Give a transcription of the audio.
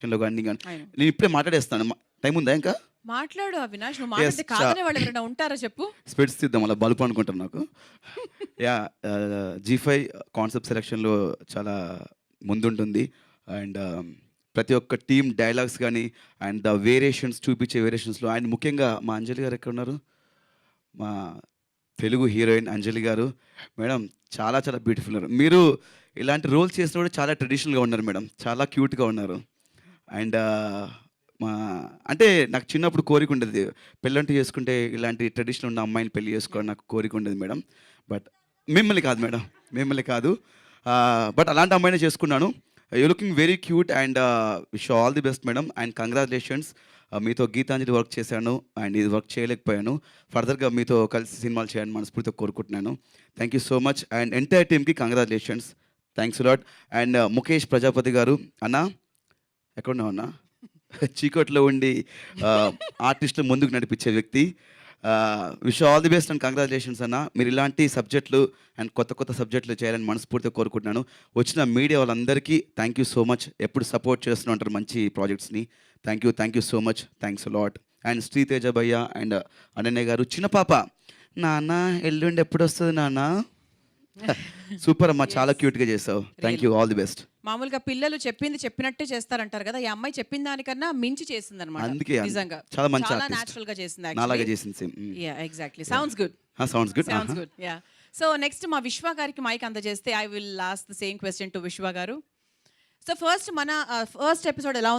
గాని గాని అయినా నేను ఇప్పుడే మాట్లాడేస్తాను. టైం ఉందా ఇంకా? మాట్లాడు అవినాష్. నువ్వు యెస్. మాట్లాడితే కాదనే వాళ్ళు ఎవరైనా ఉంటారా చెప్పు? స్పెట్స్ తీద్దాం అలా బలుపు అనుకుంటాను నాకు. యాహ్! జీ5 కాన్సెప్ట్ సెలక్షన్‌లో చాలా ముందుంటుంది. అండ్ ప్రతి ఒక్క టీమ్ డైలాగ్స్ గాని అండ్ ద వేరియేషన్స్ చూపించే వేరియేషన్స్‌లో అండ్ ముఖ్యంగా మా అంజలి గారు ఎక్కడున్నారు? మా తెలుగు హీరోయిన్ అంజలి గారు. మేడం చాలా చాలా బ్యూటిఫుల్ ఉన్నారు. మీరు ఇలాంటి రోల్స్ చేసినప్పుడు చాలా ట్రెడిషనల్‌గా ఉన్నారు మేడం. చాలా క్యూట్‌గా ఉన్నారు. అండ్ మా అంటే నాకు చిన్నప్పుడు కోరిక ఉండేది. పెళ్ళంటూ చేసుకుంటే ఇలాంటి ట్రెడిషనల్ ఉన్న అమ్మాయిని పెళ్లి చేసుకోవాలని నాకు కోరిక ఉండేది మేడం. బట్ మిమ్మల్ని కాదు మేడం. మిమ్మల్ని కాదు. బట్ అలాంటి అమ్మాయినే చేసుకున్నాను. You looking very cute and wish all the best madam. And congratulations. మీతో గీతాంజలి వర్క్ చేశాను. అండ్ ఇది వర్క్ చేయలేకపోయాను. ఫర్దర్‌గా మీతో కలిసి సినిమాలు చేయాలని మనస్ఫూర్తిగా కోరుకుంటున్నాను. Thank you so much. And entire టీమ్‌కి congratulations. Thanks a lot. And Mukesh Prajapati గారు అన్నా ఎక్కడున్నావు అన్నా? చీకట్లో ఉండి ఆర్టిస్ట్‌లు ముందుకు నడిపించే వ్యక్తి. Wish all the best and congratulations అన్న. మీరు ఇలాంటి సబ్జెక్టులు అండ్ కొత్త కొత్త సబ్జెక్టులు చేయాలని మనస్ఫూర్తిగా కోరుకుంటున్నాను. వచ్చిన మీడియా వాళ్ళందరికీ థ్యాంక్ యూ సో మచ్. ఎప్పుడు సపోర్ట్ చేస్తూనే ఉంటారు మంచి ప్రాజెక్ట్స్‌ని. Thank you so much. Thanks a lot. And Sreeteja భయ్య అండ్ అనన్య గారు, చిన్న పాప, నాన్న ఎల్లుండి ఎప్పుడొస్తది నాన్న? సూపర్ అమ్మా, చాలా యెస్. క్యూట్‌గా చేసావు. Thank you. Really. All the best. మామూలుగా పిల్లలు చెప్పింది చెప్పినట్టే చేస్తారంటారు కదా! ఈ అమ్మాయి చెప్పిన దానికన్నా మించి చేసిందనమాట. అందుకే నిజంగా. చాలా మంచి చాలా ఆర్టిస్ట్. నేచురల్‌గా చేసింది నాలాగా యాక్చువల్లీ. చేసింది same. Yeah! Exactly. Sounds good. Sounds good. Sounds good. Yeah! So next మా విశ్వ గారికి మైక్ అందజేస్తే I will ask the same question to Vishwa గారు. సో ఫస్ట్ మన ఫస్ట్ ఎపిసోడ్ ఎలా